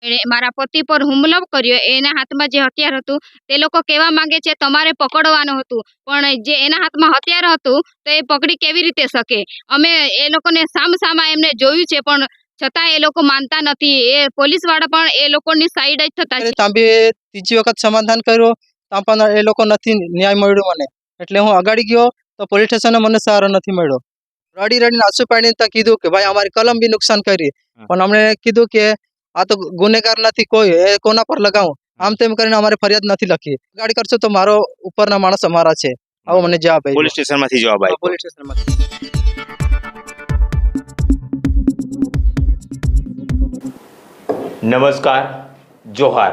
એણે મારા પતિ પર હુમલો કર્યો, એના હાથમાં જે હથિયાર હતું તે લોકો કહેવા માંગે છે તમારે પકડવાનું હતું, પણ જે એના હાથમાં હથિયાર હતું તો એ પકડી કેવી રીતે શકે? અમે એ લોકોને સામસામા એમને જોયું છે, પણ છતાં એ લોકો માનતા નથી. એ પોલીસ વાળા પણ એ લોકોની સાઈડ જ થતા છે. ત્યાં બી ત્રીજી વખત સમાધાન કર્યો, ત્યાં પણ એ લોકો નથી ન્યાય મળ્યો મને. એટલે હું અગાડી ગયો તો પોલીસ સ્ટેશને મને સહારો નથી મળ્યો. રડી રડીને આંસુ પાડીને ત્યાં કીધું કે ભાઈ અમારી કલમ બી નુકસાન કરી, પણ અમને કીધું કે આ તો ગુનેગાર નથી કોઈ, એ કોના પર લગાવું? આમ તેમ કરીને અમારે ફરિયાદ નથી લખી. ગાડી કરશો તો મારો ઉપરના માણસ અમારા છે, આવો મને જવાબ આપ્યો. પોલીસ સ્ટેશનમાંથી જવાબ આવ્યો. પોલીસ સ્ટેશનમાંથી. નમસ્કાર, જોહાર.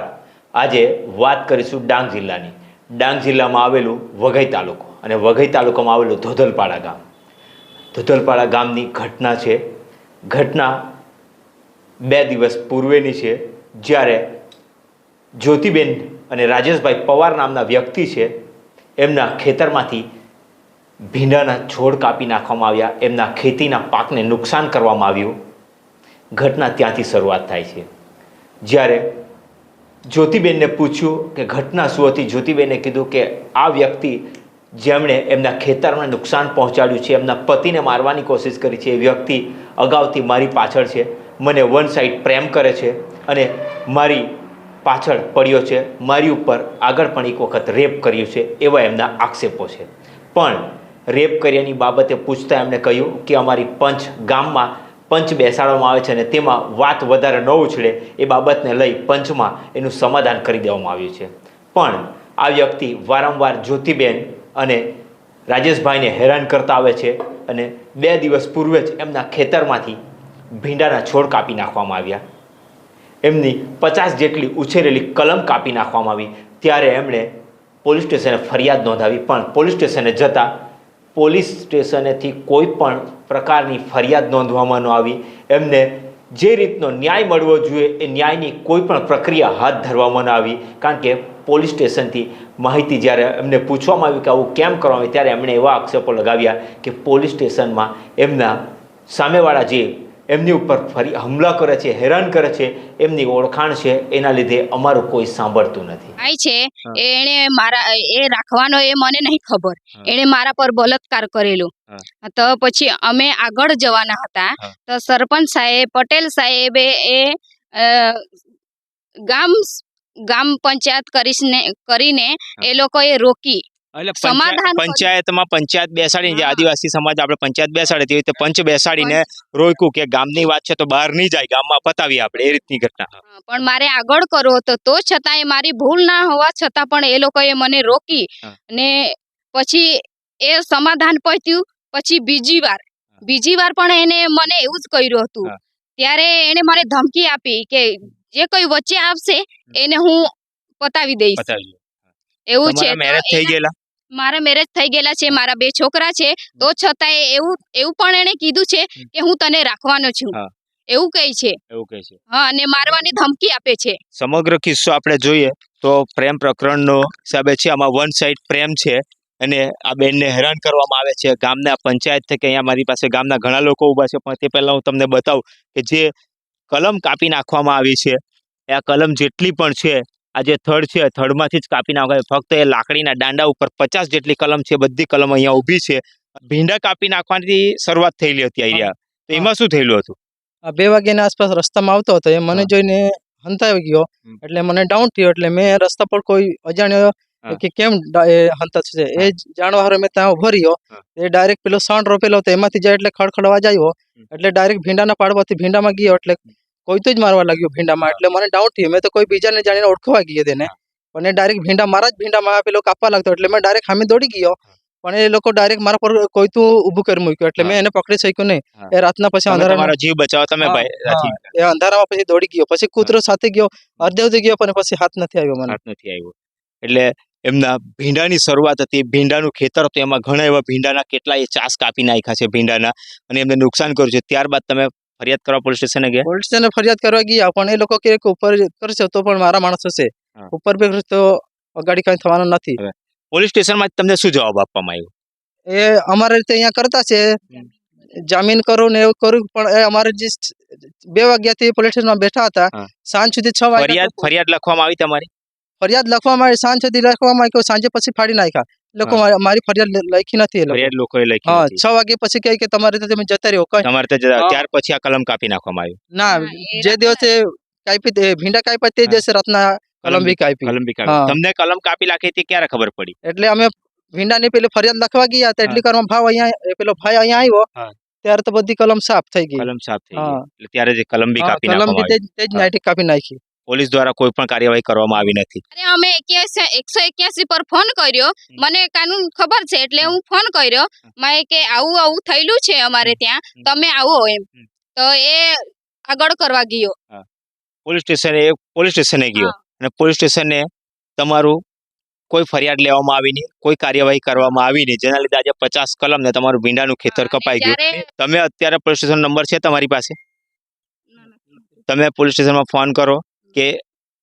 આજે વાત કરીશું ડાંગ જિલ્લાની. ડાંગ જિલ્લામાં આવેલું વઘઈ તાલુકો અને વઘઈ તાલુકામાં આવેલું ધોધલપાડા ગામ. ધોધલપાડા ગામની ઘટના છે. ઘટના 2 દિવસ પૂર્વેની છે, જ્યારે જ્યોતિબેન અને રાજેશભાઈ પવાર નામના વ્યક્તિ છે, એમના ખેતરમાંથી ભીંડાના છોડ કાપી નાખવામાં આવ્યા, એમના ખેતીના પાકને નુકસાન કરવામાં આવ્યું. ઘટના ત્યાંથી શરૂઆત થાય છે. જ્યારે જ્યોતિબેનને પૂછ્યું કે ઘટના શું હતી, જ્યોતિબેને કીધું કે આ વ્યક્તિ જેમણે એમના ખેતરમાં નુકસાન પહોંચાડ્યું છે, એમના પતિને મારવાની કોશિશ કરી છે, એ વ્યક્તિ અગાઉથી મારી પાછળ છે, મને વન સાઈડ પ્રેમ કરે છે અને મારી પાછળ પડ્યો છે, મારી ઉપર આગળ પણ એક વખત રેપ કર્યું છે, એવા એમના આક્ષેપો છે. પણ રેપ કર્યાની બાબતે પૂછતા એમણે કહ્યું કે અમારી ગામમાં પંચ બેસાડવામાં આવે છે અને તેમાં વાત વધારે ન ઉછળે એ બાબતને લઈ પંચમાં એનું સમાધાન કરી દેવામાં આવ્યું છે. પણ આ વ્યક્તિ વારંવાર જ્યોતિબેન અને રાજેશભાઈને હેરાન કરતા આવે છે અને 2 દિવસ પૂર્વે જ એમના ખેતરમાંથી ભીંડાના છોડ કાપી નાખવામાં આવ્યા. એમની 50 જેટલી ઉછેરેલી કલમ કાપી નાખવામાં આવી. ત્યારે એમણે પોલીસ સ્ટેશને ફરિયાદ નોંધાવી, પણ પોલીસ સ્ટેશને જતાં પોલીસ સ્ટેશનેથી કોઈ પણ પ્રકારની ફરિયાદ નોંધવામાં ન આવી. એમને જે રીતનો ન્યાય મળવો જોઈએ એ ન્યાયની કોઈ પણ પ્રક્રિયા હાથ ધરવામાં ન આવી. કારણ કે પોલીસ સ્ટેશનથી માહિતી જ્યારે એમને પૂછવામાં આવ્યું કે આવું કેમ કરવામાં આવ્યું, ત્યારે એમણે એવા આક્ષેપો લગાવ્યા કે પોલીસ સ્ટેશનમાં એમના સામેવાળા જે એમની ઉપર હુમલા કરે છે, હેરાન કરે છે, એમની ઓળખાણ છે, એના લીધે અમારું કોઈ સાંભળતું નથી. આય છે એણે મારા એ રાખવાનો એ મને નહીં ખબર, એણે મારા પર બળાત્કાર કરેલો. તો પછી અમે આગળ જવાના હતા તો સરપંચ સાહેબ, પટેલ સાહેબે એ ગામ પંચાયત કરીને એ લોકોએ રોકી. પંચાયતમાં પંચાયત બેસાડીને, જે આદિવાસી સમાજ આપણે પંચાયત બેસાડે તેવી રીતે પંચ બેસાડીને રોક્યું કે ગામની વાત છે તો બહાર નહીં જાય, ગામમાં પતાવીએ આપણે, એ રીતની ઘટના. પણ મારે આગળ કરવો હતો, તો છતાંય મારી ભૂલ ના હોવા છતાં પણ એ લોકોએ મને રોકી. ને પછી એ સમાધાન પત્યું. પછી બીજી વાર પણ એને મને એવું જ કર્યું હતું. ત્યારે એને મને ધમકી આપી કે જે કોઈ વચ્ચે આવશે એને હું પતાવી દઈશ. એવું છે. મેરેજ થઈ ગયેલા? મારા મેરેજ થઈ ગયેલા છે, મારા 2 છોકરા છે, તો છતાંય એવું પણ એને કીધું છે કે હું તને રાખવાનો છું, એવું કહે છે. હા, અને મારવાની ધમકી આપે છે. સમગ્ર કિસ્સો આપણે જોઈએ તો પ્રેમ પ્રકરણનો હિસાબે છે. આમાં વન સાઈડ પ્રેમ છે અને આ બેનને હેરાન કરવામાં આવે છે. ગામના પંચાયત કે અહીંયા મારી પાસે ગામના ઘણા લોકો ઊભા છે, પણ તે પહેલાં હું તમને બતાવું કે જે કલમ કાપી નાખવામાં આવી છે, એ આ કલમ જેટલી પણ છે, આ જે થડ છે, થડમાંથી જ કાપી નાખવા. ફક્ત એ લાકડીના દાંડા ઉપર 50 જેટલી કલમ છે, બધી કલમ અહીંયા ઊભી છે. ભીંડા કાપી નાખવાની શરૂઆત થયેલી હતી અહીંયા. તો એમાં શું થયેલું હતું? 2 વાગ્યાની આસપાસ રસ્તામાં આવતો હતો, એ મને જોઈને હંતાવી ગયો. એટલે મને ડાઉન થયો. એટલે મેં રસ્તા પર કોઈ અજાણ્યો કે કેમ હંતા છે એ જાણવા હારે મેં ત્યાં ઉભો રહ્યો. એ ડાયરેક્ટ પેલો સાઉન્ડ રોપેલો હતો, એમાંથી જાય એટલે ખડખડ અવાજ આવ્યો. એટલે ડાયરેક્ટ ભીંડાના પાડવાથી ભીંડામાં ગયો. એટલે કોઈ તો જ મારવા લાગ્યો ભીંડામાં. એટલે મને ડાઉન થયો. મેં તો કોઈ બીજાને જાણીને ઓળખવા ગયો તેને, પણ એ ડાયરેક્ટ મારા જ ભીંડામાં પેલો કાપવા લાગતો. એટલે મેં ડાયરેક્ટ સામે દોડી ગયો, પણ એ લોકો ડાયરેક્ટ મારા પર કોઈ તો ઊભું કરી મૂક્યો. એટલે મેં એને પકડી શક્યો નહીં. એ રાતના પછી અંધારામાં જીવ બચાવ તમે એ અંધારામાં પછી દોડી ગયો. પછી કૂતરો સાથે ગયો, અડધેથી ગયો, પણ પછી હાથ નથી આવ્યો મને. એટલે એમના ભીંડાની શરૂઆત હતી, ભીંડાનું ખેતર હતું, એમાં ઘણા એવા ભીંડાના કેટલાય ચાસ કાપી નાખ્યા છે ભીંડાના, અને એમને નુકસાન કર્યું છે. ત્યારબાદ તમે ફરિયાદ કરવા પોલીસ સ્ટેશને ગયા? પોલીસ સ્ટેશને ફરિયાદ કરવા ગયા, પણ એ લોકો કે ઉપર કરશે તો પણ મારા માણસ હશે, ઉપર બે તો અગાડી કઈ થવાનું નથી. પોલીસ સ્ટેશનમાં તમને શું જવાબ આપવામાં આવ્યો? એ અમારા રીતે અહીંયા કરતા છે, જામીન કરું ને એવું કર્યું પણ એ અમારે જે 2 વાગ્યાથી પોલીસ સ્ટેશનમાં બેઠા હતા હા. સાંજ સુધી 6 વાગ્યા ફરિયાદ લખવામાં આવી તમારી? ફરિયાદ લખવામાં આવી, સાંજ સુધી લખવામાં આવી, સાંજે પછી ફાડી નાખ્યા. લોકો મારી ફરિયાદ લખી નથી. એ લોકો ફરિયાદ લોકોએ લખી હા નથી. 6 વાગ્યા પછી કહે કે તમારે તો તમે જતા રહ્યો કઈ તમારે તો હા. ત્યાર પછી આ કલમ કાપી નાખવામાં આવ્યું. ના એ જે રાતના દિવસે કાપી ભીંડા કાપ્યા તે દિવસે રાતના કલમ બી કાપી. કલમ બી કાપી. હા. તમને કલમ કાપી નાખી હતી ક્યારે ખબર પડી? એટલે અમે ભીંડાની પેલી ફરિયાદ લખવા ગયા હતા એટલી કારમાં ભાવ અહીંયા પેલો ભાઈ અહીંયા આવ્યો હા. ત્યારે તો બધી કલમ સાફ થઈ ગઈ. કલમ સાફ થઈ હા. ગઈ. એટલે ત્યારે જે કલમ બી હા કાપી કલમ બી નાખવામાં તે જ આવી. નાઈટી કાપી નાખી. પોલીસ દ્વારા કોઈ પણ કાર્યવાહી કરવામાં આવી નથી. અરે અમે 181 પર ફોન કર્યો, મને કાનૂન ખબર છે એટલે હું ફોન કર્યો, મેં કે આવું થયેલું છે અમારે ત્યાં, તમે આવો એમ. તો એ આગળ કરવા ગયો. પોલીસ સ્ટેશને ગયો હા. અને પોલીસ સ્ટેશને તમારું કોઈ ફરિયાદ લેવામાં આવી નહીં, કોઈ કાર્યવાહી કરવામાં આવી નહીં, જેના લીધે આજે 50 કલમ ને તમારું ભીંડાનું ખેતર હા, કપાઈ ગયું. જ્યારે- તમે અત્યારે પોલીસ સ્ટેશન નંબર છે તમારી પાસે? તમે પોલીસ સ્ટેશનમાં ફોન કરો કે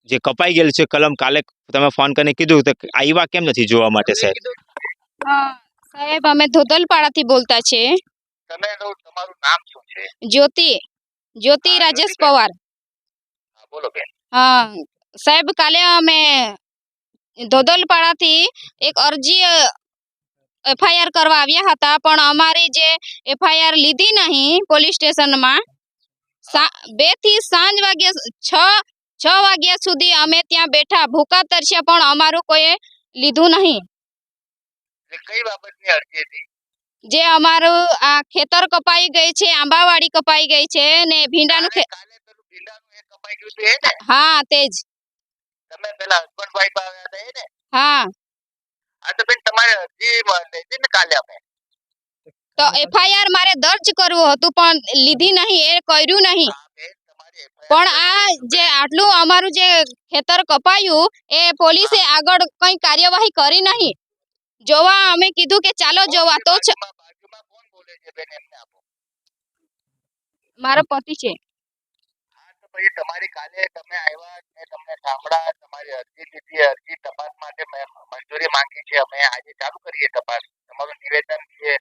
જે કપાઈ ગયેલ છે કલમ, કાલે તમે ફોન કરીને કીધું તો આવ્યા કેમ નથી જોવા માટે સાહેબ? હા સાહેબ, અમે ધોધલપાડાથી બોલતા છે. તમારું નામ શું છે? જ્યોતિ રાજેશ પવાર. બોલો બેન. હા સાહેબ, કાલે અમે ધોધલપાડાથી એક અરજી FIR કરવા આવ્યા હતા, પણ અમારી જે FIR લીધી નહીં પોલીસ સ્ટેશનમાં. 2 થી સાંજ વાગ્યા 6 વાગ્યા સુધી અમે ત્યાં બેઠા ભૂકા તરસ્યા, પણ અમારું કોઈ લીધું નહીં. કઈ બાબતની અરજી હતી? જે અમારું આ ખેતર કપાઈ ગઈ છે, આંબાવાડી કપાઈ ગઈ છે ને ભીંડાનું કાલે પેલું ભીંડાનું એ કપાઈ ગયું હતું એ ને? હા તેજ. તમે પેલા હસબન્ડ વાઈફ આવ્યા હતા એ ને? હા આ તો બેન તમારે અરજી લીધી ને કાલે અમે. તો FIR મારે દર્જ કરવું હતું પણ લીધી નહીં, એ કર્યું નહીં. હા બેન, તમારી FIR પણ આ જે આટલું અમારું જે ખેતર કપાયું એ પોલીસે આગળ કઈ કાર્યવાહી કરી નહીં. જોવા અમે કીધું કે ચાલો જોવા, તો બાજુમાં કોણ બોલે છે બેન એમને આપો. મારો પતિ છે. હા તો પછી તમારી કાલે તમે આવ્યા ને તમને સાંભળા, તમારી અરજી લીધી, અરજી તપાસ માટે મંજૂરી માંગી છે અમે. આજે ચાલુ કરીએ તપાસ. તમારું નિવેદન છે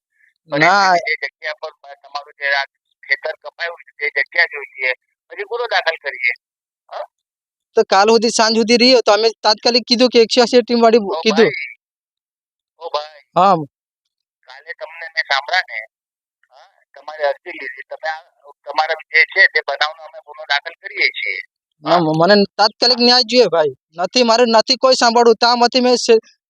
ના જે જગ્યા પર તમારું જે આ ખેતર કપાયું છે તે જગ્યા જોઈએ, પછી ગુનો દાખલ કરીએ. તો કાલ સુધી સાંજ સુધી રહ્યો તો અમે તાત્કાલિક કીધું કે 180 ટીમ વાળી ઓ કીધું. ભાઈ, ઓ ભાઈ, હા કાલે તમને મેં સાંભળ્યા ને, હા, તમારી અરજી લીધી, તમે તમારા જે છે તે બનાવનો અમે ગુનો દાખલ કરીએ છીએ. મને તાત્કાલિક ન્યાય જોઈએ ભાઈ. મારે નથી કોઈ સાંભળવું. ત્યાંમાંથી મેં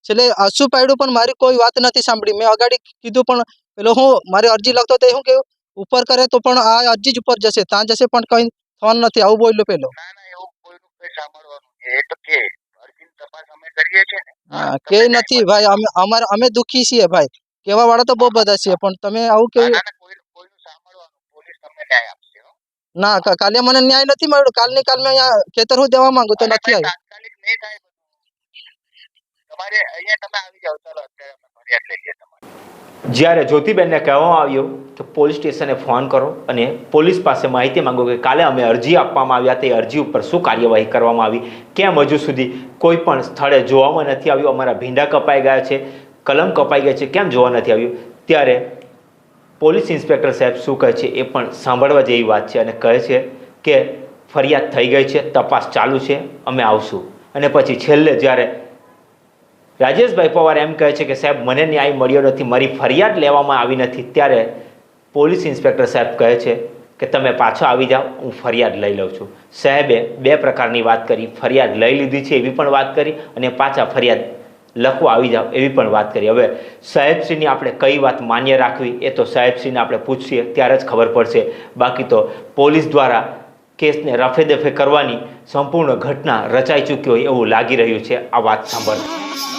છેલ્લે આંસુ પાડ્યું પણ મારી કોઈ વાત નથી સાંભળી. મેં અગાડી કીધું પણ પેલો હું મારી અરજી લખતો તો શું કેવું ઉપર કરે તો પણ આ અરજી જ ઉપર જશે, ત્યાં જશે પણ કઈ થવાનું નથી, આવું બોલ્યો પેલો. ના ના, એવું કોઈનું કઈ સાંભળવાનું છે એ તો કે અરજીની તપાસ અમે કરીએ છીએ ને. હા કે નથી ભાઈ, અમે દુખી છીએ ભાઈ. કેવા વાળા તો બહુ બધા છીએ પણ તમે આવું કેવું. ના ના, કોઈનું સાંભળવાનું, પોલીસ તમને ન્યાય આપશે. ના કાલે મને ન્યાય નથી મળ્યો. કાલની કાલ મેં અહીંયા ખેતર હું દેવા માંગુ તો અરે નથી ભાઈ, આવ્યું. તાત્કાલિક નહીં થાય બધું. તમારે અહીંયા તમે આવી જાઓ, ચાલો અત્યારે અમે ફરિયાદ લઈએ તમારી. જ્યારે જ્યોતિબેનને કહેવામાં આવ્યું કે પોલીસ સ્ટેશને ફોન કરો અને પોલીસ પાસે માહિતી માંગો કે કાલે અમે અરજી આપવામાં આવ્યા, તે અરજી ઉપર શું કાર્યવાહી કરવામાં આવી, કેમ હજુ સુધી કોઈ પણ સ્થળે જોવામાં નથી આવ્યું, અમારા ભીંડા કપાઈ ગયા છે, કલમ કપાઈ ગયા છે, કેમ જોવા નથી આવ્યું, ત્યારે પોલીસ ઇન્સ્પેક્ટર સાહેબ શું કહે છે એ પણ સાંભળવા જેવી વાત છે અને કહે છે કે ફરિયાદ થઈ ગઈ છે, તપાસ ચાલુ છે, અમે આવશું. અને પછી છેલ્લે જ્યારે રાજેશભાઈ પવાર એમ કહે છે કે સાહેબ મને ન્યાય મળ્યો નથી, મારી ફરિયાદ લેવામાં આવી નથી, ત્યારે પોલીસ ઇન્સ્પેક્ટર સાહેબ કહે છે કે તમે પાછો આવી જાઓ, હું ફરિયાદ લઈ લઉં છું. સાહેબે 2 પ્રકારની વાત કરી, ફરિયાદ લઈ લીધી છે એવી પણ વાત કરી અને પાછા ફરિયાદ લખવા આવી જાઓ એવી પણ વાત કરી. હવે સાહેબશ્રીની આપણે કઈ વાત માન્ય રાખવી એ તો સાહેબશ્રીને આપણે પૂછીએ ત્યારે જ ખબર પડશે. બાકી તો પોલીસ દ્વારા કેસને રફે દફે કરવાની સંપૂર્ણ ઘટના રચાઈ ચૂકી હોય એવું લાગી રહ્યું છે આ વાત સાંભળતા.